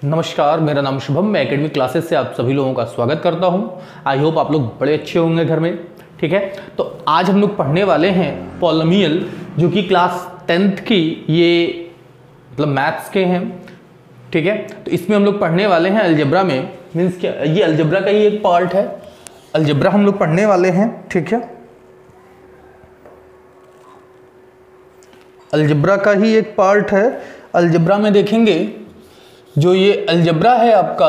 नमस्कार, मेरा नाम शुभम। मैं एकेडमिक क्लासेस से आप सभी लोगों का स्वागत करता हूं। आई होप आप लोग बड़े अच्छे होंगे घर में। ठीक है, तो आज हम लोग पढ़ने वाले हैं पॉलिनोमियल, जो कि क्लास 10th की ये मतलब मैथ्स के हैं। ठीक है, तो इसमें हम लोग पढ़ने वाले हैं अलजेब्रा में, मीन्स क्या, ये अलजेब्रा का ही एक पार्ट है। अलजेब्रा हम लोग पढ़ने वाले हैं। ठीक है, अलजेब्रा का ही एक पार्ट है। अलजेब्रा में देखेंगे जो ये अलजेब्रा है आपका,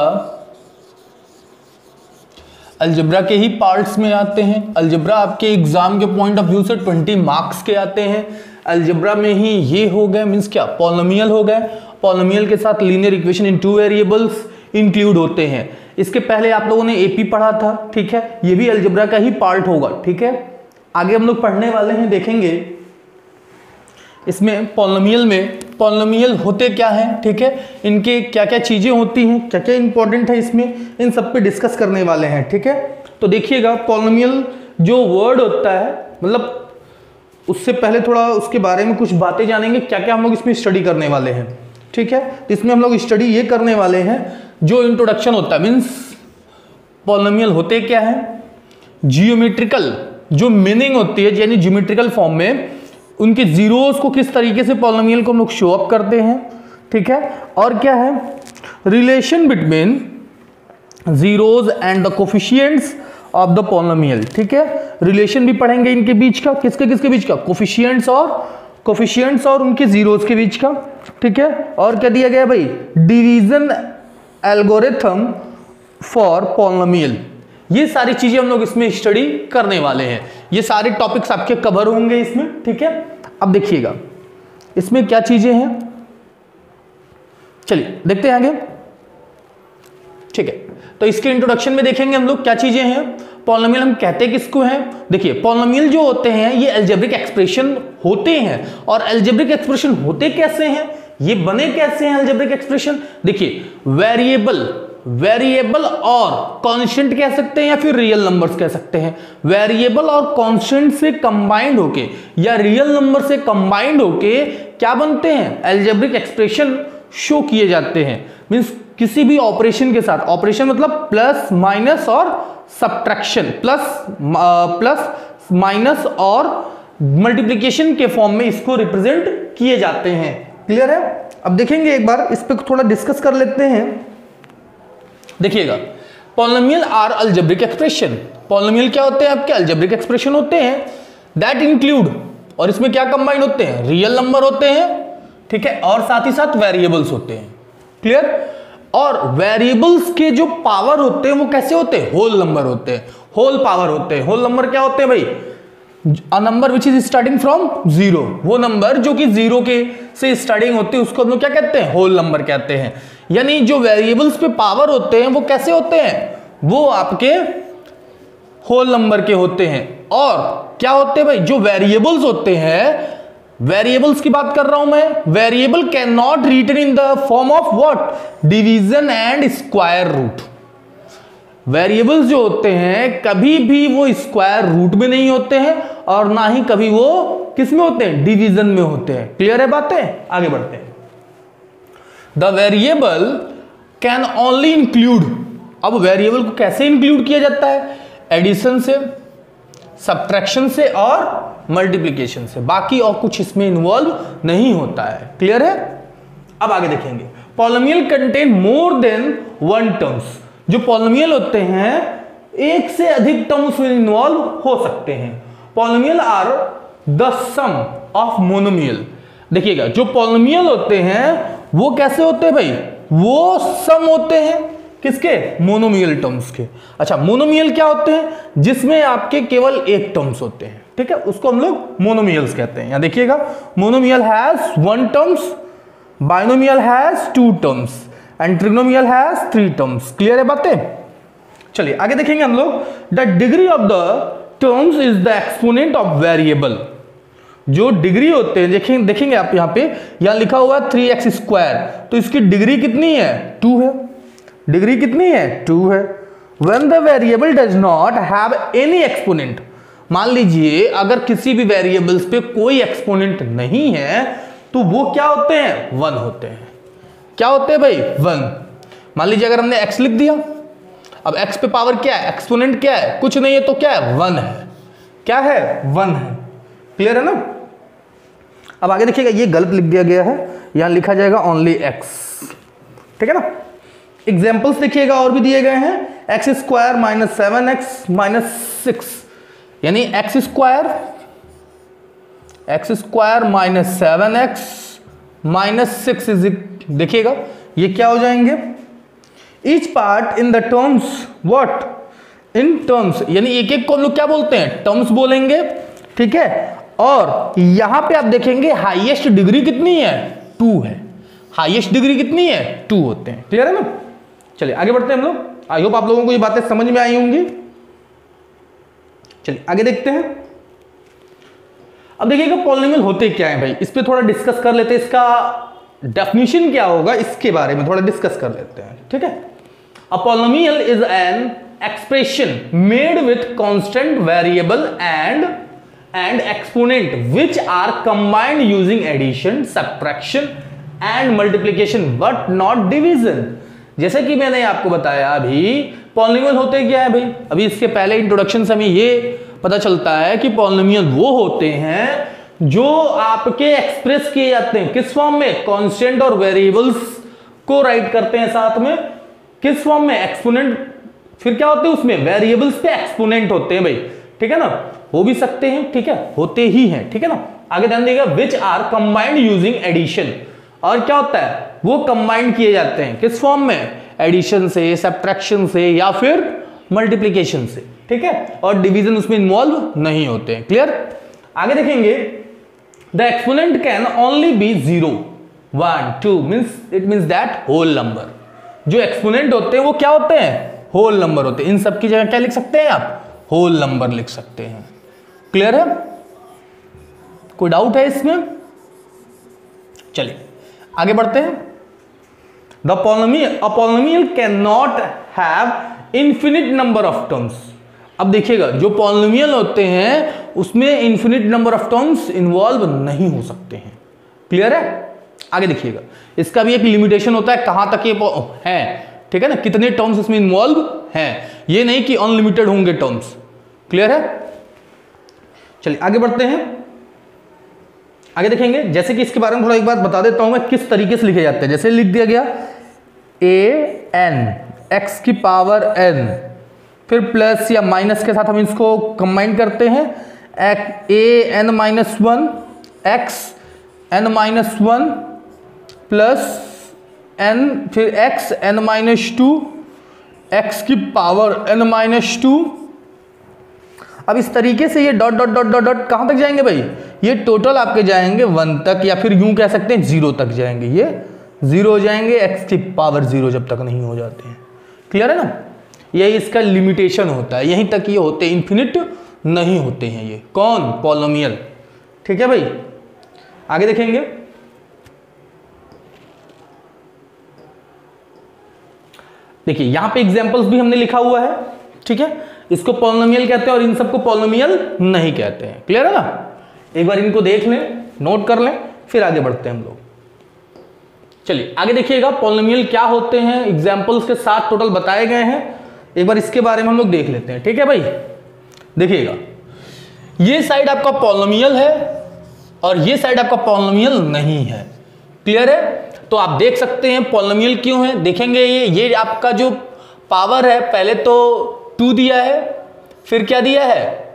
अलजेब्रा के ही पार्ट्स में आते हैं। अलजेब्रा आपके एग्जाम के पॉइंट ऑफ व्यू से 20 मार्क्स के आते हैं। अलजेब्रा में ही ये हो गए, मीन्स क्या, पॉलिनोमियल हो गए। पॉलिनोमियल के साथ linear equation in 2 variables include होते हैं। इसके पहले आप लोगों ने एपी पढ़ा था। ठीक है, ये भी अलजेब्रा का ही पार्ट होगा। ठीक है, आगे हम लोग पढ़ने वाले हैं, देखेंगे इसमें पॉलिनोमियल में पॉलिनोमियल होते क्या हैं। ठीक है, इनके क्या क्या चीजें होती हैं, क्या क्या इंपॉर्टेंट है इसमें, इन सब पे डिस्कस करने वाले हैं। ठीक है, तो देखिएगा पॉलिनोमियल जो वर्ड होता है, मतलब उससे पहले थोड़ा उसके बारे में कुछ बातें जानेंगे, क्या क्या हम लोग इसमें स्टडी करने वाले हैं। ठीक है, तो इसमें हम लोग स्टडी ये करने वाले हैं, जो इंट्रोडक्शन होता है, मीन्स पॉलिनोमियल होते क्या है, जियोमेट्रिकल जो मीनिंग होती है, यानी ज्योमेट्रिकल फॉर्म में उनके जीरोस को किस तरीके से पॉलिनोमियल को हम लोग शो अप करते हैं। ठीक है, और क्या है, relation between zeros and the coefficients of the polynomial. ठीक है, रिलेशन भी पढ़ेंगे इनके बीच का, किसके बीच का, कोफिशिएंट्स और उनके जीरोस के बीच का। ठीक है, और क्या दिया गया भाई, डिवीजन एल्गोरिथम फॉर पॉलिनोमियल। ये सारी चीजें हम लोग इसमें स्टडी करने वाले हैं। ये सारे टॉपिक्स आपके कवर होंगे इसमें। ठीक है, अब देखिएगा इसमें क्या चीजें हैं, चलिए देखते हैं आगे। ठीक है, तो इसके इंट्रोडक्शन में देखेंगे हम लोग क्या चीजें हैं। पॉलिनोमियल हम कहते किसको हैं, देखिए पॉलिनोमियल जो होते हैं ये अलजेब्रिक एक्सप्रेशन होते हैं। और अलजेब्रिक एक्सप्रेशन होते कैसे हैं, ये बने कैसे हैं अलजेब्रिक एक्सप्रेशन, देखिए वेरिएबल और कांस्टेंट कह सकते हैं, या फिर रियल नंबर्स कह सकते हैं। वेरिएबल और कांस्टेंट से कंबाइंड होके या रियल नंबर से कंबाइंड होके क्या बनते हैं, अलजेब्रिक एक्सप्रेशन शो किए जाते हैं। मींस किसी भी ऑपरेशन के साथ, ऑपरेशन मतलब प्लस माइनस और सब्ट्रैक्शन, प्लस माइनस और मल्टीप्लिकेशन के फॉर्म में इसको रिप्रेजेंट किए जाते हैं। क्लियर है, अब देखेंगे एक बार इस पर थोड़ा डिस्कस कर लेते हैं। देखिएगा, polynomial are algebraic expression. Polynomial क्या होते हैं आपके, अलजेब्रिक एक्सप्रेशन होते हैं दैट इंक्लूड, और इसमें क्या कंबाइंड होते हैं, रियल नंबर होते हैं। ठीक है, और साथ ही साथ वेरिएबल्स होते हैं। क्लियर, और वेरिएबल्स के जो पावर होते हैं वो कैसे होते हैं, होल नंबर होते हैं, होल पावर होते हैं। होल नंबर क्या होते हैं भाई, a number which is starting from zero, वो नंबर जो कि जीरो के से स्टार्टिंग होती है उसको हम लोग क्या कहते हैं, होल नंबर कहते हैं। यानी जो वेरिएबल्स पे पावर होते हैं वो कैसे होते हैं, वो आपके होल नंबर के होते हैं। और क्या होते हैं भाई, जो वेरिएबल्स होते हैं, वेरिएबल्स की बात कर रहा हूं मैं, variable can not written in the form of what, division and square root. Variables जो होते हैं कभी भी वो स्क्वायर रूट में नहीं होते हैं, और ना ही कभी वो किस में होते हैं, डिवीजन में होते हैं। क्लियर है बातें, आगे बढ़ते हैं। The variable can only include, अब वेरिएबल को कैसे इंक्लूड किया जाता है, एडिशन से, सब्ट्रैक्शन से और मल्टीप्लिकेशन से, बाकी और कुछ इसमें इन्वॉल्व नहीं होता है। क्लियर है, अब आगे देखेंगे। Polynomial contain more than one terms. जो पॉलिनोमियल होते हैं एक से अधिक टर्म्स में इन्वॉल्व हो सकते हैं। Polynomial are the sum of monomial. देखिएगा, जो पॉलिनोमियल होते हैं वो कैसे होते हैं भाई, वो सम होते हैं किसके, मोनोमियल टर्म्स के। अच्छा, मोनोमियल क्या होते हैं, जिसमें आपके केवल एक टर्म्स होते हैं। ठीक है, उसको हम लोग मोनोमियल्स कहते हैं। यहां देखिएगा, monomial has one terms, binomial has two terms and trinomial has three terms. Clear है बातें, चलिए आगे देखेंगे हम लोग। The degree of the terms is the exponent of variable. जो डिग्री होते हैं, देखेंगे आप यहां पे, यहां लिखा हुआ है 3x स्क्वायर, तो इसकी डिग्री कितनी है, 2 है। डिग्री कितनी है, 2 है। When the variable does not have any exponent, मान लीजिए अगर किसी भी वेरिएबल्स पे कोई एक्सपोनेंट नहीं है तो वो क्या होते हैं, 1 होते हैं। क्या होते हैं भाई, 1। मान लीजिए अगर हमने x लिख दिया, अब x पे पावर क्या है, एक्सपोनेंट क्या है, कुछ नहीं है तो क्या है, 1 है। क्या है, 1 है। क्लियर है ना। अब आगे देखिएगा, ये गलत लिख दिया गया है, यहां लिखा जाएगा ओनली x, ठीक है ना। एग्जाम्पल्स देखिएगा और भी दिए गए हैं, x square minus 7x minus 6, यानी x square minus 7x minus 6 is, देखिएगा ये क्या हो जाएंगे, each part in the terms what, in terms, यानी एक एक को हम लोग क्या बोलते हैं, टर्म्स बोलेंगे, ठीक है। और यहां पे आप देखेंगे हाईएस्ट डिग्री कितनी है, 2 है। हाईएस्ट डिग्री कितनी है, 2 होते हैं। क्लियर है ना। चलिए आगे बढ़ते हैं हम लोग। आई होप आप लोगों को ये बातें समझ में आई होंगी। चलिए आगे देखते हैं। अब देखिएगा पॉलिनोमियल होते क्या है भाई, इस पे थोड़ा डिस्कस कर लेते हैं, इसका डेफिनेशन क्या होगा इसके बारे में थोड़ा डिस्कस कर लेते हैं, ठीक है। A polynomial is an expression made with constant variable and exponent which are combined using addition, subtraction and multiplication but not division. जैसे कि मैंने आपको बताया अभी पॉलिनोमियल होते क्या है भाई, अभी इसके पहले इंट्रोडक्शन से हमें ये पता चलता है कि पॉलिनोमियल वो होते हैं जो आपके एक्सप्रेस किए जाते हैं किस फॉर्म में, कांस्टेंट और वेरिएबल्स को राइट करते हैं साथ में, किस फॉर्म में, एक्सपोनेंट, फिर क्या होते हैं उसमें, वेरिएबल्स पे एक्सपोनेंट होते हैं भाई, ठीक है ना। हो भी सकते हैं, ठीक है, होते ही हैं, ठीक है ना। आगे ध्यान देगा, which are combined using addition, और क्या होता है वो कंबाइंड किए जाते हैं किस फॉर्म में, एडिशन से, सब्ट्रैक्शन से या फिर मल्टीप्लिकेशन से, ठीक है। और डिवीजन उसमें इन्वॉल्व नहीं होते हैं। क्लियर। आगे देखेंगे, the exponent can only be 0, 1, 2 means it means that whole number. जो एक्सपोनेंट होते हैं वो क्या होते हैं, होल नंबर होते हैं। इन सब की जगह क्या लिख सकते हैं आप, होल नंबर लिख सकते हैं। क्लियर है, कोई डाउट है इसमें। चलिए आगे बढ़ते हैं। The polynomial can not have infinite number of terms. अब देखिएगा जो पॉलिनोमियल होते हैं उसमें infinite number of terms involve नहीं हो सकते हैं। क्लियर है। आगे देखिएगा, इसका भी एक लिमिटेशन होता है कहां तक ये है, ठीक है ना, कितने टर्म्स इसमें इन्वॉल्व हैं, ये नहीं कि अनलिमिटेड होंगे टर्म्स। क्लियर है। चलिए आगे बढ़ते हैं। आगे देखेंगे, जैसे कि इसके बारे में थोड़ा एक बात बता देता हूं मैं किस तरीके से लिखे जाते हैं। जैसे लिख दिया गया an x की पावर n, फिर प्लस या माइनस के साथ हम इसको कंबाइन करते हैं, a n minus 1 x n minus 1 plus n, फिर x n माइनस 2 x की पावर n माइनस 2। अब इस तरीके से ये dot dot dot dot dot कहां तक जाएंगे भाई, ये टोटल आपके जाएंगे 1 तक, या फिर यूं कह सकते हैं 0 तक जाएंगे। ये 0 हो जाएंगे, x की पावर 0 जब तक नहीं हो जाते हैं। क्लियर है ना। यही इसका लिमिटेशन होता है, यहीं तक ये होते हैं, इन्फिनिट नहीं होते हैं ये। कौन, पॉलिनोमियल। ठीक है भाई। आगे देखेंगे, देखिए यहां पे एग्जांपल्स भी हमने लिखा हुआ है, ठीक है। इसको पॉलिनोमियल कहते हैं और इन सबको पॉलिनोमियल नहीं कहते हैं। क्लियर है ना। एक बार इनको देख लें, नोट कर लें, फिर आगे बढ़ते हैं हम लोग। चलिए आगे देखिएगा पॉलिनोमियल क्या होते हैं, एग्जांपल्स के साथ टोटल बताए गए हैं। एक बार इसके बारे में हम लोग देख लेते हैं, ठीक है भाई। देखिएगा, ये साइड आपका पॉलिनोमियल है और ये साइड आपका पॉलिनोमियल नहीं है। क्लियर है। तो आप देख सकते हैं पॉलिनोमियल क्यों है, देखेंगे ये आपका जो पावर है, पहले तो 2 दिया है, फिर क्या दिया है,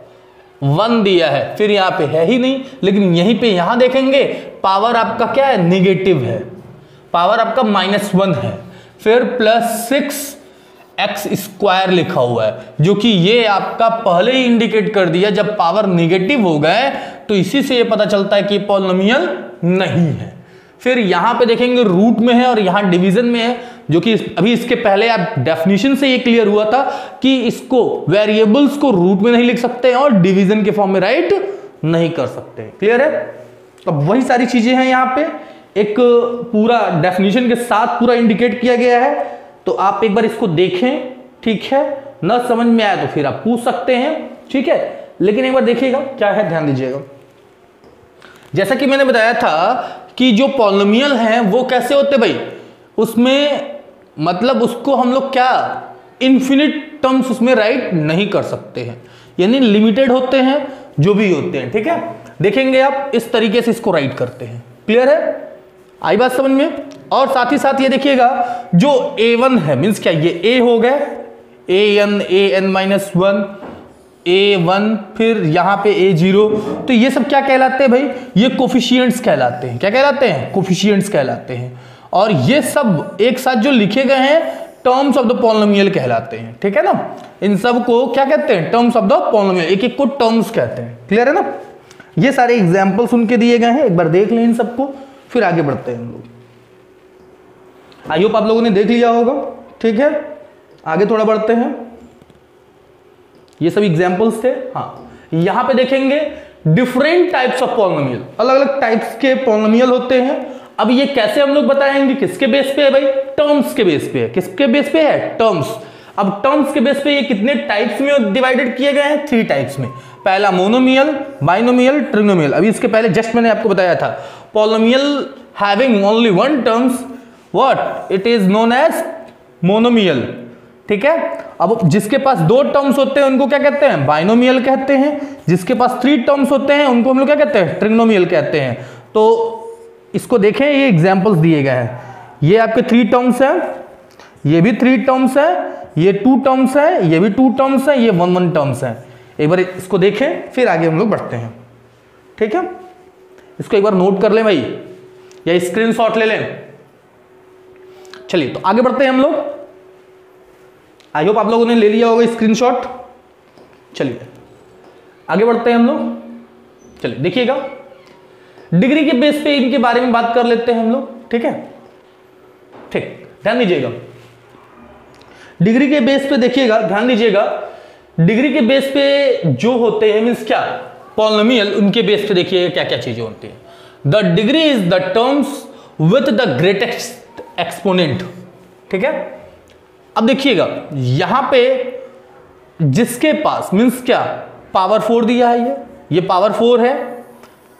1 दिया है, फिर यहां पे है ही नहीं। लेकिन यहीं पे यहां देखेंगे पावर आपका क्या है, निगेटिव है, पावर आपका -1 है, फिर +6x² लिखा हुआ है, जो कि ये आपका पहले ही इंडिकेट कर दिया जब पावर निगेटिव हो गए, तो इसी से ये पता चलता है कि पॉलिनोमियल नहीं है। फिर यहां पे देखेंगे रूट में है और यहां डिवीजन में है, जो कि अभी इसके पहले आप डेफिनेशन से ये क्लियर हुआ था कि इसको वेरिएबल्स को रूट में नहीं लिख सकते और डिवीजन के फॉर्म में राइट नहीं कर सकते। क्लियर है। तो वही सारी चीजें हैं यहां पे, एक पूरा डेफिनेशन के साथ पूरा इंडिकेट किया गया है। तो आप एक बार इसको देखें, ठीक है, न समझ में आया तो फिर आप पूछ सकते हैं, ठीक है। लेकिन एक बार देखिएगा क्या है, ध्यान दीजिएगा। जैसा कि मैंने बताया था कि जो पॉलिनोमियल हैं वो कैसे होते भाई, उसमें मतलब उसको हम लोग क्या इन्फिनिट टर्म्स उसमें राइट नहीं कर सकते हैं, यानी लिमिटेड होते हैं जो भी होते हैं। ठीक है, देखेंगे आप इस तरीके से इसको राइट करते हैं। क्लियर है, आई बात समझ में। और साथ ही साथ ये देखिएगा जो a1 है मीन्स क्या, ये a हो गया, an -1 a1, फिर यहां पे a0, तो ये सब क्या कहलाते हैं भाई, ये कोफिशिएंट्स कहलाते हैं। क्या कहलाते हैं, कोफिशिएंट्स कहलाते हैं। और ये सब एक साथ जो लिखे गए हैं टर्म्स ऑफ द पॉलिनोमियल कहलाते हैं। ठीक है ना, इन सब को क्या कहते हैं, टर्म्स ऑफ द पॉलिनोमियल, एक एक को टर्म्स कहते हैं। क्लियर है ना, ये सारे एग्जांपल्स उनके दिए गए हैं, एक बार देख लें इन सबको, फिर आगे बढ़ते हैं हम लोग। आई होप आप लोगों ने देख लिया होगा। ठीक है, आगे थोड़ा बढ़ते हैं। ये सब एग्जांपल्स थे। हाँ, यहां पे देखेंगे डिफरेंट टाइप्स ऑफ पॉलिनोमियल, अलग अलग टाइप्स के पॉलिनोमियल होते हैं। अब ये कैसे हम लोग बताएंगे, किसके बेस पे है भाई, टर्म्स के बेस पे है। किसके बेस पे है, टर्म्स। अब टर्म्स के बेस पे ये कितने टाइप्स में डिवाइडेड किए गए हैं, 3 टाइप्स में। पहला मोनोमियल, बाइनोमियल, ट्रिग्नोमियल। अभी इसके पहले जस्ट मैंने आपको बताया था polynomial having only one terms, what it is known as monomial. ठीक है, अब जिसके पास 2 टर्म्स होते हैं उनको क्या कहते हैं, बाइनोमियल कहते हैं। जिसके पास 3 टर्म्स होते हैं उनको हम लोग क्या कहते हैं, ट्रिग्नोमियल कहते हैं। तो इसको देखें, ये एग्जांपल्स दिए गए हैं। ये आपके 3 टर्म्स हैं, ये भी 3 टर्म्स है, ये 2 टर्म्स है, ये भी 2 टर्म्स है, ये 1 टर्म्स है। एक बार इसको देखें फिर आगे हम लोग बढ़ते हैं। ठीक है, इसको एक बार नोट कर लें भाई, या स्क्रीनशॉट ले लें। चलिए तो आगे बढ़ते हैं हम लोग। आई होप आप लोगों ने ले लिया होगा स्क्रीनशॉट। चलिए आगे बढ़ते हैं हम लोग। चलिए देखिएगा, डिग्री के बेस पे इनके बारे में बात कर लेते हैं हम लोग। ठीक है, ठीक, ध्यान दीजिएगा। डिग्री के बेस पे देखिएगा, ध्यान दीजिएगा, डिग्री के बेस पे जो होते हैं मीन्स क्या, पॉलिनोमियल, उनके बेस पे देखिएगा क्या क्या चीजें होती हैं। The degree is the terms with the greatest exponent. ठीक है, अब देखिएगा यहां पे जिसके पास मीन्स क्या, पावर 4 दिया है, ये पावर 4 है।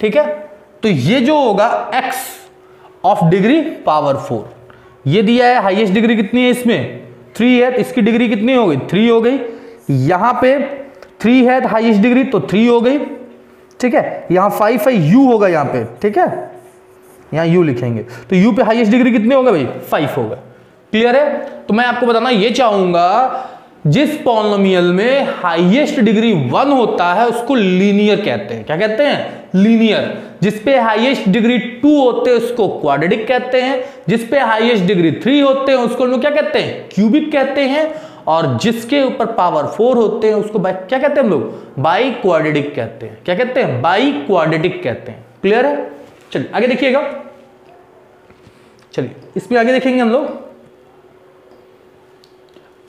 ठीक है, तो ये जो होगा x ऑफ डिग्री पावर 4, ये दिया है। हाईएस्ट डिग्री कितनी है इसमें, 3 है, तो इसकी डिग्री कितनी हो गई, 3 हो गई। यहां पे 3 है हाईएस्ट डिग्री, तो 3 हो गई। ठीक है, यहां 5 है, u होगा यहां पे। ठीक है, यहां u लिखेंगे, तो u पे हाईएस्ट डिग्री कितनी होगा भाई, 5 होगा। क्लियर है, तो मैं आपको बताना ये चाहूंगा, जिस पॉलिनोमियल में हाईएस्ट डिग्री 1 होता है उसको लीनियर कहते हैं। क्या कहते हैं, लीनियर। जिस पे हाईएस्ट डिग्री 2 होते हैं उसको क्वाड्रेटिक कहते हैं। जिस पे हाईएस्ट डिग्री 3 होते हैं उसको हम लोग क्या कहते हैं, क्यूबिक कहते हैं। और जिसके ऊपर पावर 4 होते हैं उसको क्या कहते हैं हम लोग, बाई क्वाड्रेटिक कहते हैं। क्या कहते हैं, बाई क्वाड्रेटिक कहते हैं। क्लियर है, चलिए आगे देखिएगा। चलिए इसमें आगे देखेंगे हम लोग।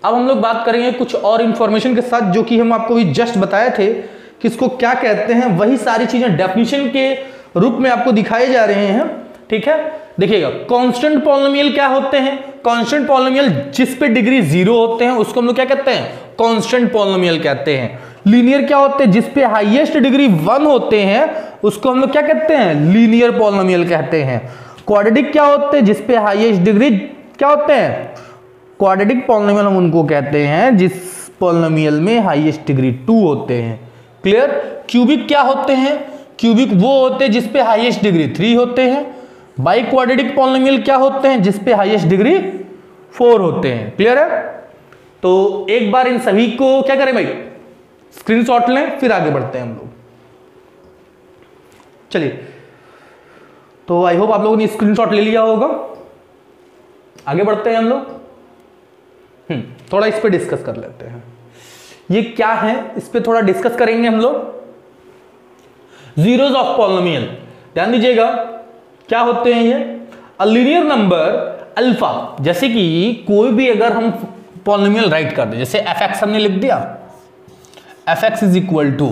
अब हम लोग बात करेंगे कुछ और इंफॉर्मेशन के साथ, जो कि हम आपको भी जस्ट बताए थे कि इसको क्या कहते हैं। वही सारी चीजें डेफिनेशन के रूप में आपको दिखाए जा रहे हैं। ठीक है, देखिएगा कांस्टेंट पॉलिनोमियल क्या होते हैं। कांस्टेंट पॉलिनोमियल जिस पे डिग्री 0 होते हैं उसको हम लोग क्या कहते हैं, कांस्टेंट पॉलिनोमियल कहते हैं। लीनियर क्या होते हैं, जिस पे हाईएस्ट डिग्री 1 होते हैं उसको हम लोग क्या कहते हैं, लीनियर पॉलिनोमियल कहते हैं। क्वाड्रेटिक क्या होते हैं, जिस पे हाईएस्ट डिग्री क्या होते हैं, क्वाड्रेटिक पॉलिनोमियल हम उनको कहते हैं जिस पॉलिनोमियल में हाईएस्ट डिग्री 2 होते हैं। क्लियर। क्यूबिक क्या होते हैं, क्यूबिक वो होते हैं जिस पे हाईएस्ट डिग्री 3 होते हैं। बाई क्वाड्रेटिक पॉलिनोमियल क्या होते हैं, जिस पे हाईएस्ट डिग्री 4 होते हैं। क्लियर है, तो एक बार इन सभी को क्या करें भाई, स्क्रीनशॉट लें, फिर आगे बढ़ते हैं हम लोग। चलिए, तो आई होप आप लोगों ने स्क्रीनशॉट ले लिया होगा। आगे बढ़ते हैं हम लोग। थोड़ा इस पे डिस्कस कर लेते हैं, ये क्या है इस पे थोड़ा डिस्कस करेंगे हम लोग। जीरोस ऑफ पॉलिनोमियल, ध्यान दीजिएगा क्या होते हैं ये। अ लीनियर नंबर अल्फा, जैसे कि कोई भी अगर हम पॉलिनोमियल राइट कर दे, जैसे एफ एक्स हमने लिख दिया, F X is equal to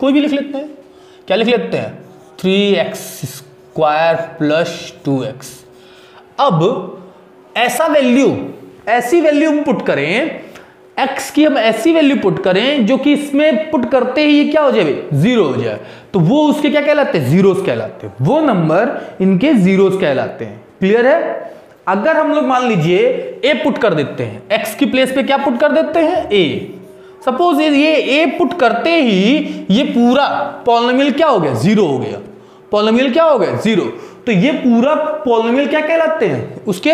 कोई भी लिख लेते हैं, क्या लिख लेते हैं, 3x स्क्वायर प्लस 2x। अब ऐसी वैल्यू हम पुट करें, x की हम ऐसी वैल्यू पुट करें जो कि इसमें पुट करते ही ये क्या हो जाए, 0 हो जाए, तो वो उसके क्या कहलाते हैं, जीरोस कहलाते हैं। वो नंबर इनके जीरोस कहलाते हैं। क्लियर है। अगर हम लोग मान लीजिए ए पुट कर देते हैं, एक्स की प्लेस पे क्या पुट कर देते हैं, ए। सपोज ये ए पुट करते ही ये पूरा पॉलिनोमियल क्या हो गया, जीरो हो गया। पॉलिनोमियल क्या हो गया, जीरो। तो ये पूरा पॉलिनोमियल क्या कहलाते हैं, उसके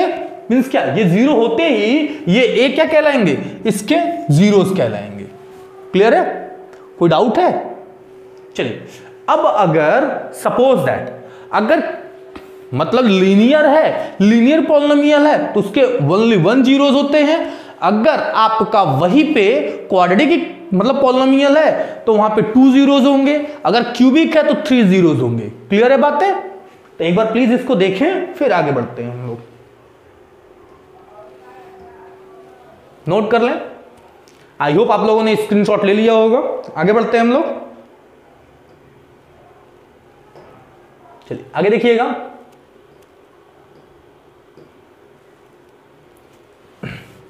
मींस क्या, ये जीरो होते ही ये ए क्या कहलाएंगे, इसके जीरोस कहलाएंगे। क्लियर है, कोई डाउट है? चलिए अब अगर सपोज दैट अगर मतलब लीनियर है, लीनियर पॉलिनोमियल है तो उसके ओनली 1 जीरोस होते हैं। अगर आपका वहीं पे क्वाड्रेटिक मतलब पॉलिनोमियल है तो वहां पे 2 जीरोस होंगे, अगर क्यूबिक है तो 3 जीरोस होंगे। क्लियर है बातें? तो एक बार प्लीज इसको देखें फिर आगे बढ़ते हैं हम लोग। नोट कर लें, आई होप आप लोगों ने स्क्रीनशॉट ले लिया होगा। आगे बढ़ते हैं हम लोग। चलिए आगे देखिएगा।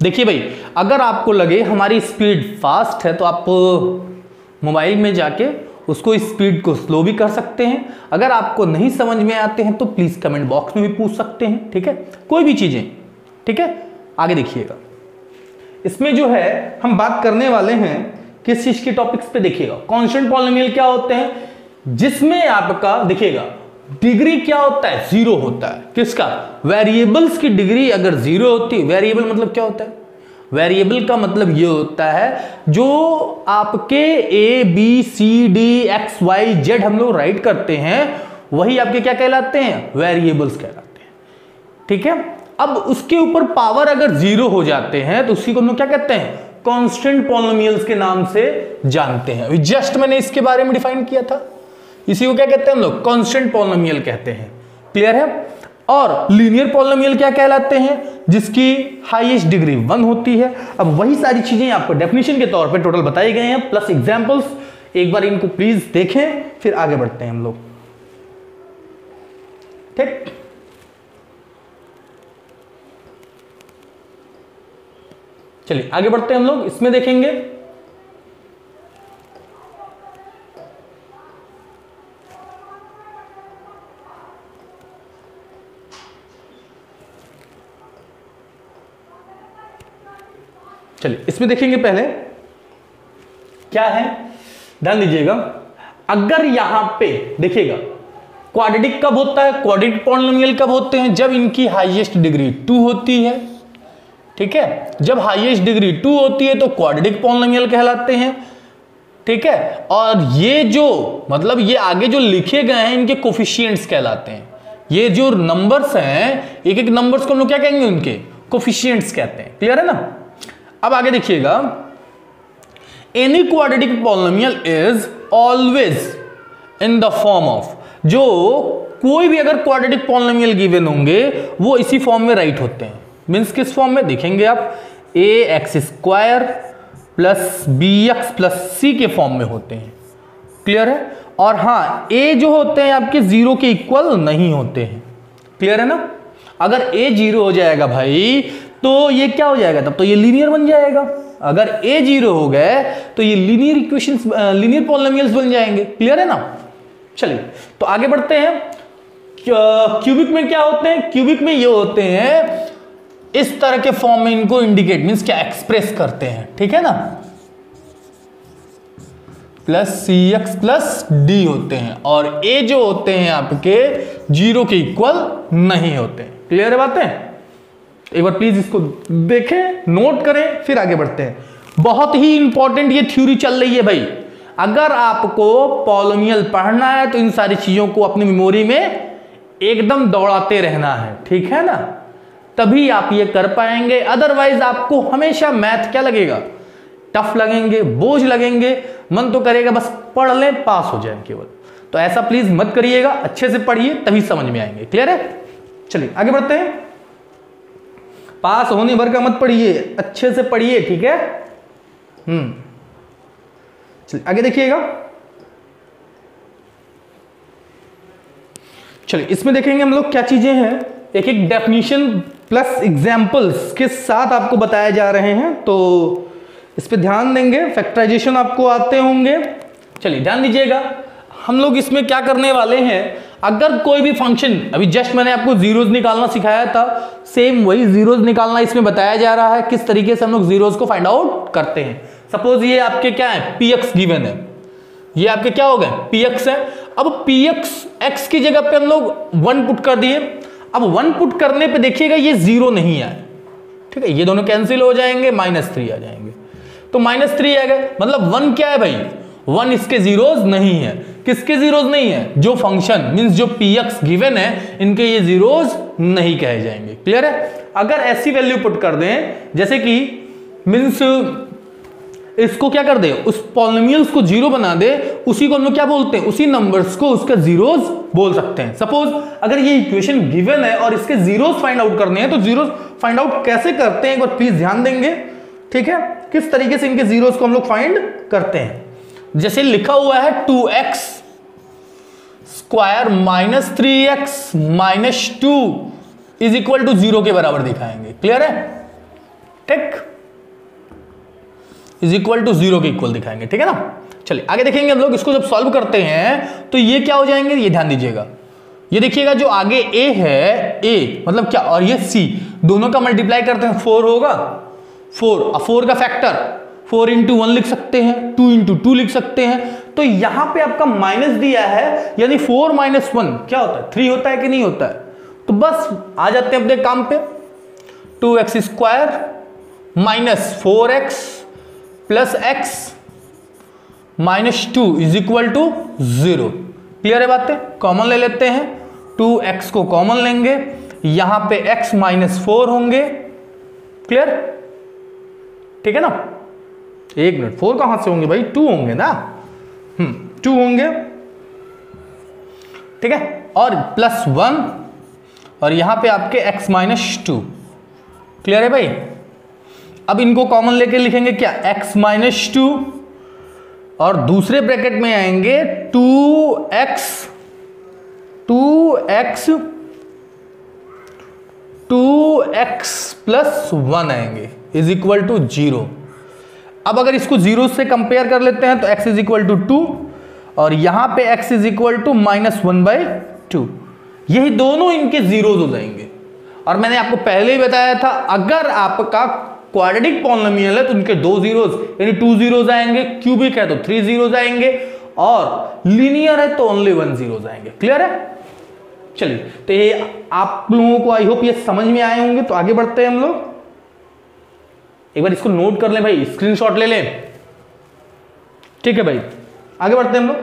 देखिए भाई, अगर आपको लगे हमारी स्पीड फास्ट है तो आप मोबाइल में जाके उसको स्पीड को स्लो भी कर सकते हैं। अगर आपको नहीं समझ में आते हैं तो प्लीज कमेंट बॉक्स में भी पूछ सकते हैं, ठीक है, कोई भी चीजें, ठीक है। आगे देखिएगा, इसमें जो है हम बात करने वाले हैं किस चीज के टॉपिक्स पे, देखिएगा कांस्टेंट पॉलिनोमियल क्या होते हैं, जिसमें आपका देखिएगा डिग्री क्या होता है, जीरो होता है। किसका, वेरिएबल्स की डिग्री अगर जीरो होती है। वेरिएबल मतलब क्या होता है, वेरिएबल का मतलब ये होता है जो आपके A B C D X Y Z हम लोग राइट करते हैं वही आपके क्या कहलाते हैं, वेरिएबल्स कहलाते हैं, ठीक है। अब उसके ऊपर पावर अगर जीरो हो जाते हैं तो उसी को हम लोग क्या कहते हैं, कांस्टेंट पॉलिनोमियल्स के नाम से जानते हैं। जस्ट मैंने इसके बारे में डिफाइन किया था, इसी को क्या कहते हैं हम लोग, कांस्टेंट पॉलिनोमियल कहते हैं। क्लियर है। और लीनियर पॉलिनोमियल क्या कहलाते हैं, जिसकी हाईएस्ट डिग्री 1 होती है। अब वही सारी चीजें आपको डेफिनेशन के तौर पे टोटल बताए गए हैं प्लस एग्जांपल्स। एक बार इनको प्लीज देखें फिर आगे बढ़ते हैं हम लोग, ठीक। चलिए आगे बढ़ते हैं हम लोग, इसमें देखेंगे चलिए इसमें देखेंगे पहले क्या है, ध्यान दीजिएगा। अगर यहां पे देखिएगा क्वाड्रेटिक कब होता है, क्वाड्रेटिक पॉलिनोमियल कब होते हैं, जब इनकी हाईएस्ट डिग्री 2 होती है, ठीक है। जब हाईएस्ट डिग्री 2 होती है तो क्वाड्रेटिक पॉलिनोमियल कहलाते हैं, ठीक है। और ये जो मतलब ये आगे जो लिखे गए हैं इनके कोफिशिएंट्स कहलाते हैं। ये जो नंबर्स हैं एक एक नंबर्स को हम लोग क्या कहेंगे, उनके कोफिशिएंट्स कहते हैं। क्लियर है ना। अब आगे देखिएगा, any quadratic polynomial is always in the form of, जो कोई भी अगर क्वाड्रेटिक पॉलिनोमियल गिवन होंगे वो इसी फॉर्म में राइट होते हैं। मीन्स किस फॉर्म में देखेंगे आप, a x square plus b x plus c के फॉर्म में होते हैं। क्लियर है। और हाँ, ए जो होते हैं आपके जीरो के इक्वल नहीं होते हैं। क्लियर है ना। अगर ए जीरो हो जाएगा भाई तो ये क्या हो जाएगा, तब तो ये लीनियर बन जाएगा। अगर ए जीरो हो गए तो ये लीनियर इक्वेशंस, लीनियर पॉलिनोमियल्स बन जाएंगे। क्लियर है ना। चलिए तो आगे बढ़ते हैं। क्यूबिक में क्या होते हैं, क्यूबिक में ये होते हैं इस तरह के फॉर्म में, इनको इंडिकेट मींस क्या एक्सप्रेस करते हैं, ठीक है ना। प्लस सी एक्स प्लस डी होते हैं और ए जो होते हैं आपके जीरो के इक्वल नहीं होते। क्लियर है बातें। एक बार प्लीज इसको देखें, नोट करें फिर आगे बढ़ते हैं। बहुत ही इंपॉर्टेंट ये थ्योरी चल रही है भाई। अगर आपको पॉलिनोमियल पढ़ना है तो इन सारी चीजों को अपनी मेमोरी में एकदम दौड़ाते रहना है, ठीक है ना, तभी आप ये कर पाएंगे। अदरवाइज आपको हमेशा मैथ क्या लगेगा, टफ लगेंगे, बोझ लगेंगे, मन तो करेगा बस पढ़ लें पास हो जाए केवल। तो ऐसा प्लीज मत करिएगा, अच्छे से पढ़िए तभी समझ में आएंगे। क्लियर है। चलिए आगे बढ़ते हैं। पास होने भर का मत पढ़िए, अच्छे से पढ़िए, ठीक है। चलिए आगे देखिएगा। चलिए इसमें देखेंगे हम लोग क्या चीजें हैं, एक एक डेफिनेशन प्लस एग्जाम्पल्स के साथ आपको बताए जा रहे हैं, तो इस पे ध्यान देंगे। फैक्टराइजेशन आपको आते होंगे। चलिए ध्यान दीजिएगा, हम लोग इसमें क्या करने वाले हैं, अगर कोई भी फंक्शन, अभी जस्ट मैंने आपको जीरोस निकालना सिखाया था, सेम वही जीरोस निकालना इसमें बताया जा रहा है किस तरीके से हम लोग जीरोस को फाइंड आउट करते हैं। सपोज ये आपके क्या है, px गिवन है, ये आपके क्या हो गए, px है। अब px x की जगह पे हम लोग 1 पुट कर दिए। अब 1 पुट करने पे देखिएगा ये 0 नहीं आए, ठीक है, ये दोनों कैंसिल हो जाएंगे, -3 आ जाएंगे, तो -3 आ गए, मतलब 1 क्या है भाई, 1 इसके जीरोस नहीं है। किसके जीरोस नहीं है, जो फंक्शन मींस जो px गिवन है इनके ये जीरोस नहीं कहे जाएंगे। क्लियर है। अगर ऐसी वैल्यू पुट कर दें जैसे कि मींस इसको क्या कर दे, उस पॉलिनोमियल्स को 0 बना दे, उसी को हम लोग क्या बोलते हैं, उसी नंबर्स को उसका जीरोस बोल सकते हैं। सपोज अगर ये इक्वेशन गिवन है और इसके जीरोस फाइंड आउट करने हैं, तो जीरोस फाइंड आउट कैसे करते हैं एक बार प्लीज ध्यान देंगे, ठीक है, किस तरीके से इनके जीरोस को हम लोग फाइंड करते हैं। जैसे लिखा हुआ है 2x square -3x - 2 is equal to 0 के बराबर दिखाएंगे। क्लियर है, ठीक, इज इक्वल टू 0 के इक्वल दिखाएंगे, ठीक है ना। चलिए आगे देखेंगे हम लोग, इसको जब सॉल्व करते हैं तो ये क्या हो जाएंगे, ये ध्यान दीजिएगा, ये देखिएगा जो आगे a है, a मतलब क्या, और ये c, दोनों का मल्टीप्लाई करते हैं 4 होगा, 4 का फैक्टर 4 × 1 लिख सकते हैं, 2 × 2 लिख सकते हैं। तो यहां पे आपका माइनस दिया है, यानी 4 - 1 क्या होता है, 3 होता है कि नहीं होता है। तो बस आ जाते हैं अपने काम पे, 2x square -4x + x -2 is equal to 0। Clear है बातें, कॉमन ले लेते हैं, 2x को कॉमन लेंगे, यहां पे x -4 होंगे। क्लियर, ठीक है ना। एक मिनट, 4 कहां से होंगे भाई, 2 होंगे ना, 2 होंगे, ठीक है, और +1 और यहां पे आपके x -2। क्लियर है भाई। अब इनको कॉमन लेके लिखेंगे क्या, x -2 और दूसरे ब्रैकेट में आएंगे 2x + 1 आएंगे इज इक्वल टू 0। अब अगर इसको 0 से कंपेयर कर लेते हैं तो x इज इक्वल टू 2 और यहां पे x इज इक्वल टू -1/2, यही दोनों इनके जीरोस हो जाएंगे। और मैंने आपको पहले ही बताया था, अगर आपका क्वाड्रेटिक पॉलिनोमियल है तो उनके 2 जीरोस यानी 2 जीरोस आएंगे, क्यूबिक है तो 3 जीरोस आएंगे, और लीनियर है तो ओनली 1 जीरोस आएंगे। क्लियर है। चलिए, तो ये आप लोगों को आई होप ये समझ में आए होंगे। तो आगे बढ़ते हैं हम लोग, एक बार इसको नोट कर लें भाई, स्क्रीनशॉट ले लें, ठीक है भाई। आगे बढ़ते हैं हम लोग।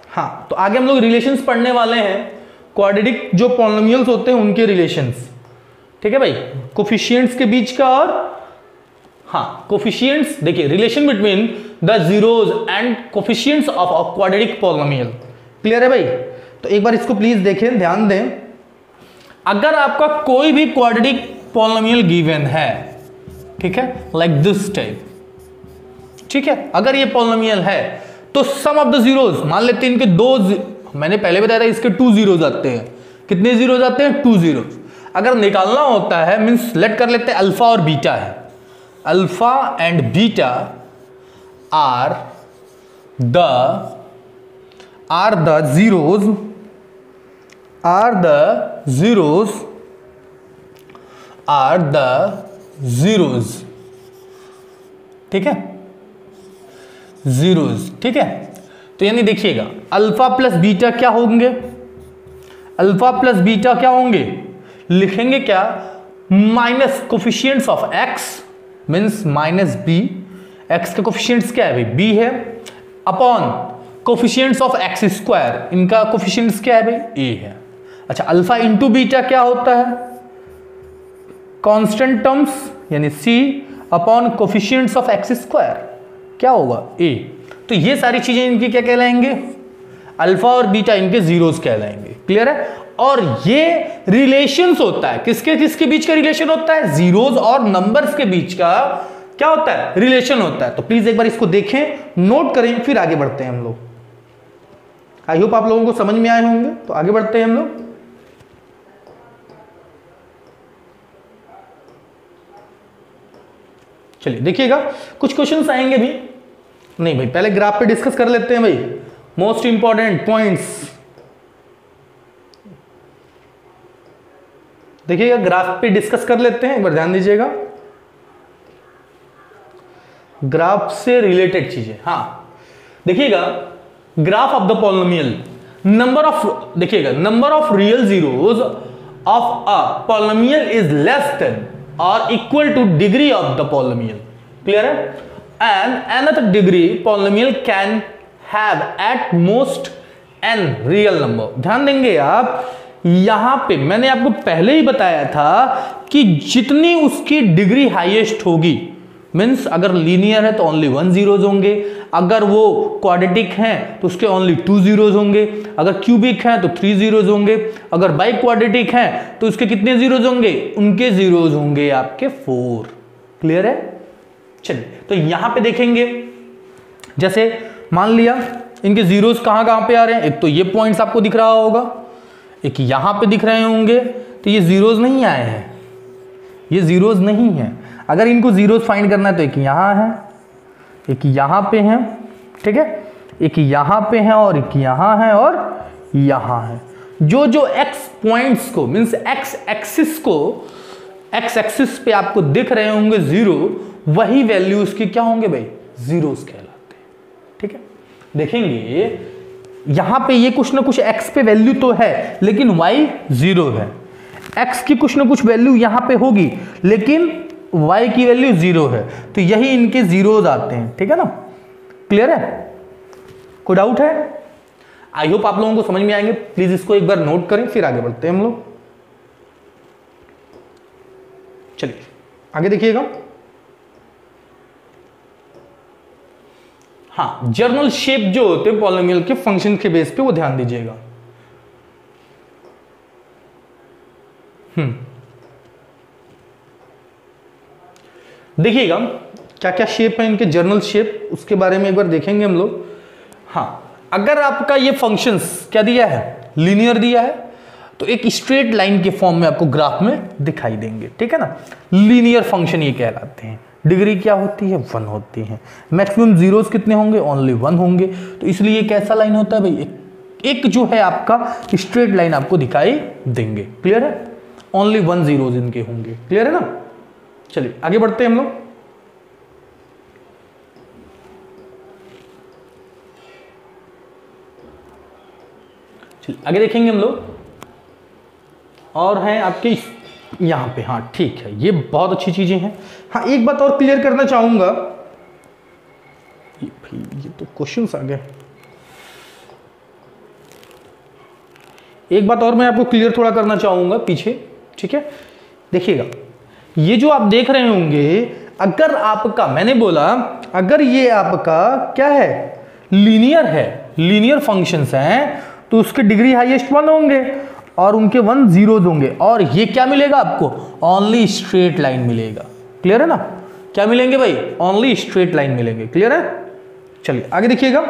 हाँ, तो आगे हम लोग रिलेशंस पढ़ने वाले हैं, क्वाड्रेटिक जो पॉलिनोमियल्स होते हैं उनके रिलेशंस, ठीक है भाई, कोफिशिएंट्स के बीच का। और हाँ, कोफिशिएंट्स देखिए, relation between the zeros and coefficients of a quadratic polynomial. Clear है भाई। तो एक बार इसको प्लीज देखें, ध्यान दें, अगर आपका कोई भी क्वाड्रेटिक पॉलिनोमियल गिवन है, ठीक है, लाइक दिस टाइप, ठीक है, अगर ये पॉलिनोमियल है तो सम ऑफ द जीरोस, मान लेते हैं इनके 2, मैंने पहले बताया था इसके 2 जीरोस आते हैं। कितने जीरोस आते हैं, 2 जीरोस। अगर निकालना होता है मींस लेट कर लेते हैं अल्फा और बीटा है, alpha and beta are the zeros, ठीक है, जीरोस, ठीक है। तो यानी देखिएगा अल्फा प्लस बीटा क्या होंगे, अल्फा प्लस बीटा क्या होंगे, लिखेंगे क्या, minus coefficients of x means -b, x के कोफिशिएंट्स क्या है भाई, b है, upon coefficients of x square, इनका कोफिशिएंट्स क्या है भाई, a है। अच्छा, अल्फा इंटू बीटा क्या होता है, कांस्टेंट टर्म्स यानी c upon coefficients of x square, क्या होगा, a। तो ये सारी चीजें इनकी क्या कहलाएंगे, अल्फा और बीटा इनके जीरोस कहलाएंगे। क्लियर है। और ये रिलेशंस होता है, किसके किसके बीच का रिलेशन होता है, जीरोस और नंबर्स के बीच का क्या होता है, रिलेशन होता है। तो प्लीज एक बार इसको देखें, नोट करें, फिर आगे बढ़ते हैं हम लोग। आई होप आप लोगों को समझ में आए होंगे। तो आगे बढ़ते हैं हम लोग। चलिए देखिएगा, कुछ क्वेश्चंस आएंगे भी, नहीं भाई, पहले ग्राफ पे डिस्कस कर लेते हैं भाई, मोस्ट इंपॉर्टेंट पॉइंट्स। देखिएगा ग्राफ पे डिस्कस कर लेते हैं, एक बार ध्यान दीजिएगा, ग्राफ से रिलेटेड चीजें। हाँ देखिएगा, graph of the polynomial, number of, देखिएगा number of real zeros of a polynomial is less than और equal to degree of the polynomial, clear है? And another degree polynomial can have at most n real number. ध्यान देंगे आप, यहां पे मैंने आपको पहले ही बताया था कि जितनी उसकी डिग्री हाईएस्ट होगी, मीन्स अगर लीनियर है तो ओनली 1 जीरोज होंगे, अगर वो क्वाड्रेटिक हैं तो उसके ओनली 2 जीरोज होंगे, अगर क्यूबिक हैं तो 3 जीरोज होंगे, अगर बाई क्वाड्रेटिक हैं तो उसके कितने जीरोज होंगे? उनके जीरोज होंगे आपके 4। क्लियर है? चलिए, तो यहां पे देखेंगे, जैसे मान लिया इनके जीरोज कहां कहां पे आ रहे हैं, एक तो ये पॉइंट्स आपको दिख रहा होगा, एक यहां पे दिख रहे होंगे, तो ये जीरोज नहीं आए हैं, ये जीरोज नहीं है। अगर इनको जीरोज फाइंड करना है तो एक यहां है, एक यहां पे है, ठीक है, एक यहां पे है और एक यहां है और यहां है। जो जो एक्स पॉइंट्स को, मीन्स एक्स एक्सिस को, एक्स एक्सिस पे आपको दिख रहे होंगे जीरो, वही वैल्यूज के क्या होंगे भाई? जीरोज कहलाते हैं, ठीक है? देखेंगे यहां पे ये कुछ ना कुछ एक्स पे वैल्यू तो है, लेकिन वाई जीरो है। एक्स की कुछ ना कुछ वैल्यू यहां पे होगी, लेकिन y की वैल्यू 0 है, तो यही इनके जीरोज आते हैं, ठीक है ना? क्लियर है? कोई डाउट है? आई होप आप लोगों को समझ में आएंगे। प्लीज इसको एक बार नोट करें, फिर आगे बढ़ते हैं हम लोग। चलिए आगे देखिएगा। हाँ, जर्नल शेप जो होते हैं पॉलिनोमियल के फंक्शन के बेस पे, वो ध्यान दीजिएगा। देखिएगा क्या क्या शेप है इनके, जर्नल शेप, उसके बारे में एक बार देखेंगे हम लोग। हाँ, अगर आपका ये फंक्शंस क्या दिया है? लीनियर दिया है, तो एक स्ट्रेट लाइन के फॉर्म में आपको ग्राफ में दिखाई देंगे, ठीक है ना? लीनियर फंक्शन ये कहलाते हैं। डिग्री क्या होती है? 1 होती है। मैक्सिमम जीरोस कितने होंगे? ओनली 1 होंगे। तो इसलिए कैसा लाइन होता है भाई? एक जो है आपका स्ट्रेट लाइन आपको दिखाई देंगे। क्लियर है? ओनली 1 जीरोज इनके होंगे। क्लियर है ना? चलिए आगे बढ़ते हैं हम लोग। चलिए आगे देखेंगे हम लोग, और हैं आपके यहां पे। हाँ ठीक है, ये बहुत अच्छी चीजें हैं। हाँ, एक बात और क्लियर करना चाहूंगा, ये तो क्वेश्चंस आ गए। एक बात और मैं आपको क्लियर थोड़ा करना चाहूंगा पीछे, ठीक है? देखिएगा, ये जो आप देख रहे होंगे, अगर आपका, मैंने बोला अगर ये आपका क्या है? लीनियर है, लीनियर फंक्शंस हैं, तो उसके डिग्री हाईएस्ट 1 होंगे और उनके 1 जीरोज होंगे। और ये क्या मिलेगा आपको? ओनली स्ट्रेट लाइन मिलेगा। क्लियर है ना? क्या मिलेंगे भाई? ओनली स्ट्रेट लाइन मिलेंगे। क्लियर है? चलिए आगे देखिएगा।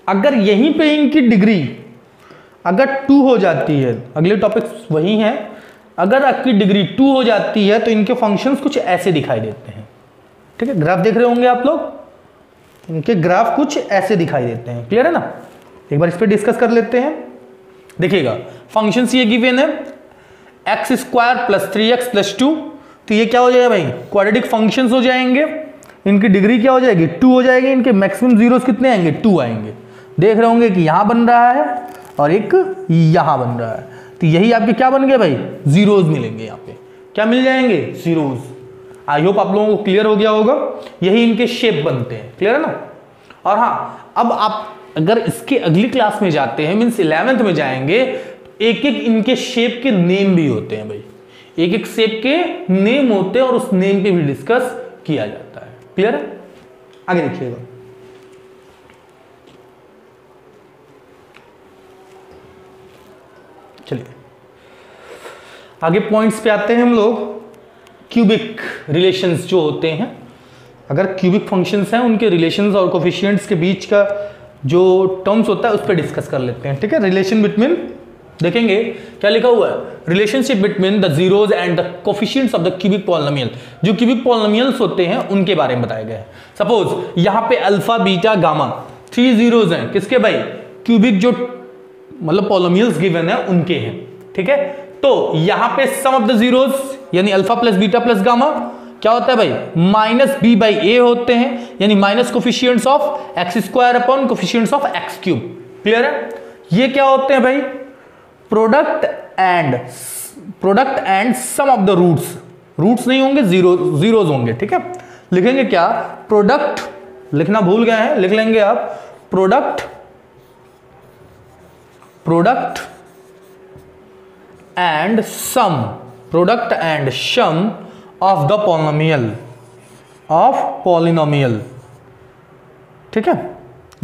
अगर यहीं पे इनकी डिग्री अगर 2 हो जाती है, अगले टॉपिक्स वही हैं, अगर आपकी डिग्री 2 हो जाती है तो इनके फंक्शंस कुछ ऐसे दिखाई देते हैं। ठीक है, ग्राफ देख रहे होंगे आप लोग, इनके ग्राफ कुछ ऐसे दिखाई देते हैं। क्लियर है ना? एक बार इस पर डिस्कस कर लेते हैं। देखिएगा, फंक्शंस ये गिवन है x² + 3x + 2, तो ये क्या हो जाएगा भाई? क्वाड्रेटिक फंक्शंस हो जाएंगे। इनकी डिग्री क्या हो जाएगी? 2 हो जाएगी। इनके मैक्सिमम जीरोस कितने आएंगे? 2 आएंगे। देख रहे होंगे कि यहां बन रहा है और एक यहां बन रहा है, तो यही आपके क्या बन गए भाई? जीरोज मिलेंगे। यहाँ पे क्या मिल जाएंगे? जीरोज। आई होप आप लोगों को क्लियर हो गया होगा। यही इनके शेप बनते हैं। क्लियर है ना? और हाँ, अब आप अगर इसके अगली क्लास में जाते हैं, मीन्स 11th में जाएंगे, एक एक इनके शेप के नेम भी होते हैं भाई। एक एक शेप के नेम होते हैं और उस नेम पे भी डिस्कस किया जाता है। क्लियर है? आगे देखिएगा। चलिए आगे पॉइंट्स पे आते हैं हम लोग। क्यूबिक रिलेशंस जो होते हैं, अगर क्यूबिक फंक्शंस हैं, उनके रिलेशंस और कोफिशिएंट्स के बीच का जो टर्म्स होता है उस पर डिस्कस कर लेते हैं। ठीक है? रिलेशन बिटवीन देखेंगे क्या लिखा हुआ है, relationship between the zeros and the coefficients of the cubic polynomial, जो क्यूबिक पॉलिनोमियल्स होते हैं उनके बारे में बताया गया है। सपोज यहां पे अल्फा बीटा गामा 3 जीरोज हैं, किसके भाई, क्यूबिक जो मतलब पॉलिनोमियल्स गिवन है उनके हैं, ठीक है। तो यहां पे सम ऑफ द जीरोज यानी alpha plus beta plus gamma क्या होता है भाई, माइनस बी बाई ए होते हैं, यानी minus coefficients of X square upon coefficients of X cube. Clear है। ये क्या होते हैं भाई, product and sum of the roots नहीं होंगे, जीरोज होंगे, ठीक है। लिखेंगे क्या, प्रोडक्ट, लिखना भूल गए हैं, लिख लेंगे आप, product and sum of the polynomial, ठीक है।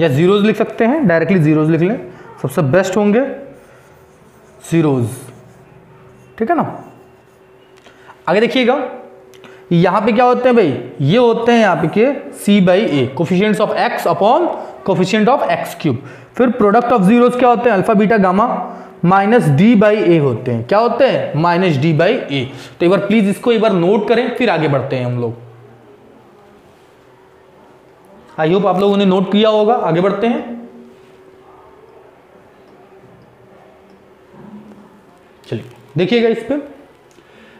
या जीरोज लिख सकते हैं, डायरेक्टली जीरोज लिख लें, सबसे बेस्ट होंगे जीरोज, ठीक है ना। आगे देखिएगा, यहां पे क्या होते हैं भाई, ये होते हैं यहां पे के c by a, coefficients of x upon coefficient of x cube. फिर प्रोडक्ट ऑफ जीरोज क्या होते हैं, alpha beta gamma minus d by a होते हैं, क्या होते हैं, माइनस डी बाई ए। तो एक बार प्लीज इसको एक बार नोट करें, फिर आगे बढ़ते हैं हम लोग। आई होप आप लोगों ने नोट किया होगा, आगे बढ़ते हैं। चलिए देखिएगा इस पे,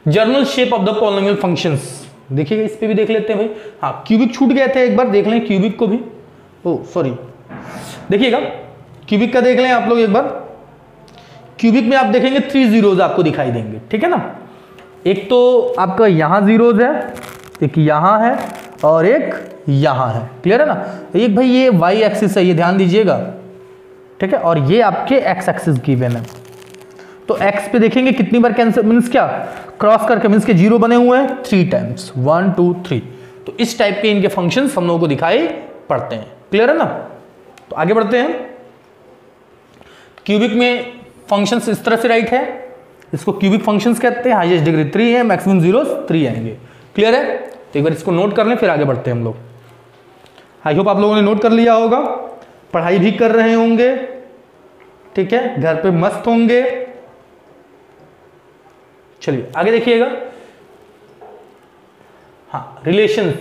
journal shape of the polynomial functions, देखिएगा इस पे भी देख लेते हैं भाई। हाँ, क्यूबिक छूट गए थे, एक बार देख लें क्यूबिक को भी। ओ सॉरी, देखिएगा क्यूबिक का देख लें आप लोग एक बार। क्यूबिक में आप देखेंगे 3 जीरोज आपको दिखाई देंगे, ठीक है ना। एक तो आपका यहां जीरोज है, एक यहां है और एक यहां है, क्लियर है ना। एक भाई ये वाई एक्सिस है, ये ध्यान दीजिएगा, ठीक है। और ये आपके एक्स एक्सिस गिवन है। तो x पे देखेंगे कितनी बार कैंसिल, मीन्स क्या, क्रॉस करके, मीन्स के जीरो बने हुए हैं 3 टाइम्स, 1 2 3। तो इस टाइप के इनके फंक्शंस हम लोगों को दिखाई पड़ते हैं, क्लियर है ना। तो आगे बढ़ते हैं। क्यूबिक में फंक्शंस इस तरह से राइट है, इसको क्यूबिक फंक्शंस कहते हैं, हाईएस्ट डिग्री 3 है, मैक्सिमम जीरोस 3 आएंगे, क्लियर है। तो एक बार इसको नोट कर लें, फिर आगे बढ़ते हैं हम लोग। आई होप आप लोगों ने नोट कर लिया होगा, पढ़ाई भी कर रहे होंगे, ठीक है, घर पे मस्त होंगे। चलिए आगे देखिएगा। हाँ, रिलेशंस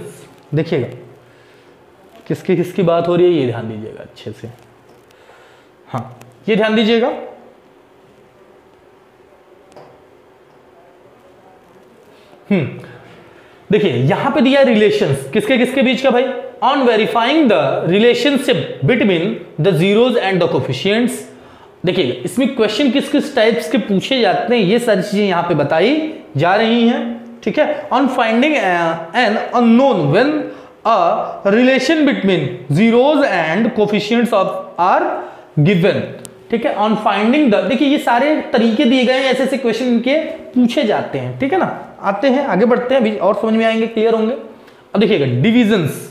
देखिएगा, किसकी किसकी बात हो रही है ये ध्यान दीजिएगा अच्छे से। हाँ, ये ध्यान दीजिएगा। देखिए यहां पे दिया रिलेशंस किसके किसके बीच का भाई, on verifying the relationship between the zeros and the coefficients. देखिएगा इसमें क्वेश्चन किस किस टाइप्स के पूछे जाते हैं, ये सारी चीजें यहां पे बताई जा रही हैं, ठीक है। On finding an unknown when a relation between zeros and coefficients of are given, ठीक है। ऑन फाइंडिंग द, देखिए ये सारे तरीके दिए गए हैं, ऐसे ऐसे क्वेश्चन इनके पूछे जाते हैं, ठीक है ना। आते हैं, आगे बढ़ते हैं, अभी और समझ में आएंगे, क्लियर होंगे। अब देखिएगा डिविजन्स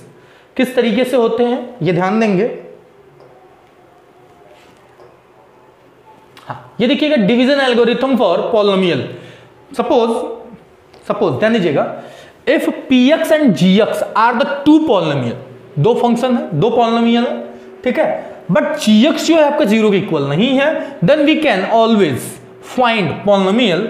किस तरीके से होते हैं ये ध्यान देंगे। हाँ, ये देखिएगा division algorithm for polynomial. Suppose ध्यान दीजिएगा, if px and gx are the 2 polynomial, 2 function है, 2 पॉलिनोमियल है, ठीक है, बट gx जो है आपका 0 के इक्वल नहीं है, then we can always find polynomial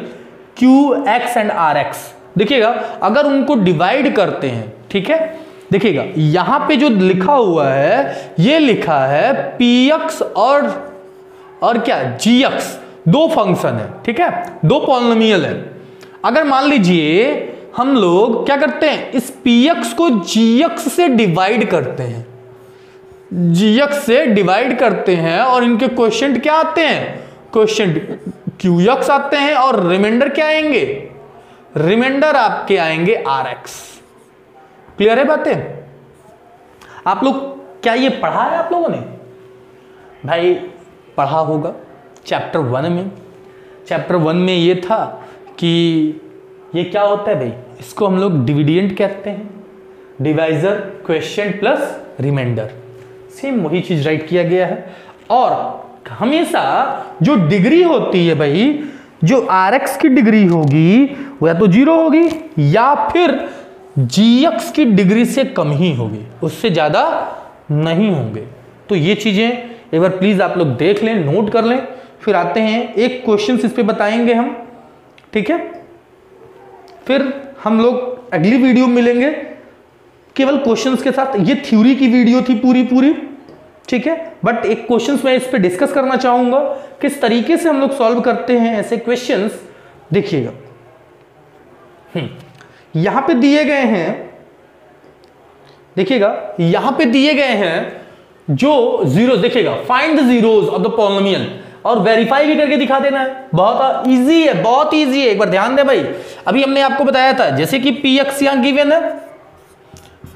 qx and rx। देखिएगा अगर उनको डिवाइड करते हैं, ठीक है, देखिएगा यहां पे जो लिखा हुआ है, ये लिखा है px और क्या gx, 2 फंक्शन है, ठीक है, 2 पॉलिनोमियल है। अगर मान लीजिए हम लोग क्या करते हैं, इस px को gx से डिवाइड करते हैं, gx से डिवाइड करते हैं, और इनके क्वेश्चन क्या आते हैं, क्वेश्चन qx आते हैं, और रिमाइंडर क्या आएंगे, रिमाइंडर आपके आएंगे rx। क्लियर है बातें। आप लोग क्या ये पढ़ा है आप लोगों ने भाई, पढ़ा होगा चैप्टर 1 में। चैप्टर 1 में ये था कि ये क्या होता है भाई, इसको हम लोग डिविडेंड कहते हैं, divisor, question plus remainder, same वही चीज राइट किया गया है। और हमेशा जो डिग्री होती है भाई, जो rx की डिग्री होगी वो या तो 0 होगी या फिर gx की डिग्री से कम ही होगी, उससे ज्यादा नहीं होंगे। तो ये चीजें एक बार प्लीज आप लोग देख लें, नोट कर लें, फिर आते हैं एक क्वेश्चन इस पे बताएंगे हम, ठीक है। फिर हम लोग अगली वीडियो में मिलेंगे केवल क्वेश्चंस के साथ। ये थ्योरी की वीडियो थी पूरी, ठीक है, बट एक क्वेश्चंस मैं इस पे डिस्कस करना चाहूंगा किस तरीके से हम लोग सॉल्व करते हैं ऐसे क्वेश्चंस। देखिएगा यहां पे दिए गए हैं, देखिएगा यहां पे दिए गए हैं जो जीरो, देखिएगा find the zeros of the polynomial और वेरीफाई भी करके दिखा देना है। बहुत इजी है, बहुत इजी है, एक बार ध्यान दे भाई। अभी हमने आपको बताया था जैसे कि पी एक्स यहां गिवन है,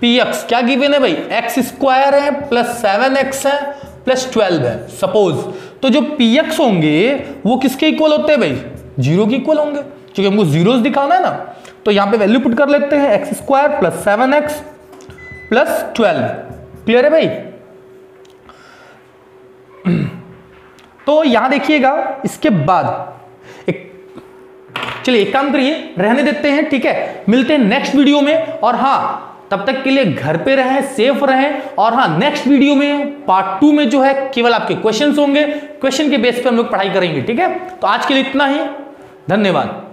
पी एक्स क्या गिवन है भाई, एक्स स्क्वायर है प्लस 7x है प्लस 12 है सपोज। तो जो पी एक्स होंगे वो किसके इक्वल होते हैं भाई, जीरो के इक्वल होंगे, क्योंकि हमको जीरोस दिखाना है ना। तो यहां पे वैल्यू पुट कर लेते हैं, x square plus 7x plus 12। Clear है भाई। तो यहां देखिएगा इसके बाद चलिए एक काम करिए, रहने देते हैं, ठीक है, मिलते हैं नेक्स्ट वीडियो में। और हां तब तक के लिए घर पे रहें, सेफ रहें। और हां नेक्स्ट वीडियो में पार्ट 2 में जो है केवल आपके क्वेश्चंस होंगे, क्वेश्चन के बेस पे हम लोग पढ़ाई करेंगे, ठीक है। तो आज के लिए इतना ही, धन्यवाद।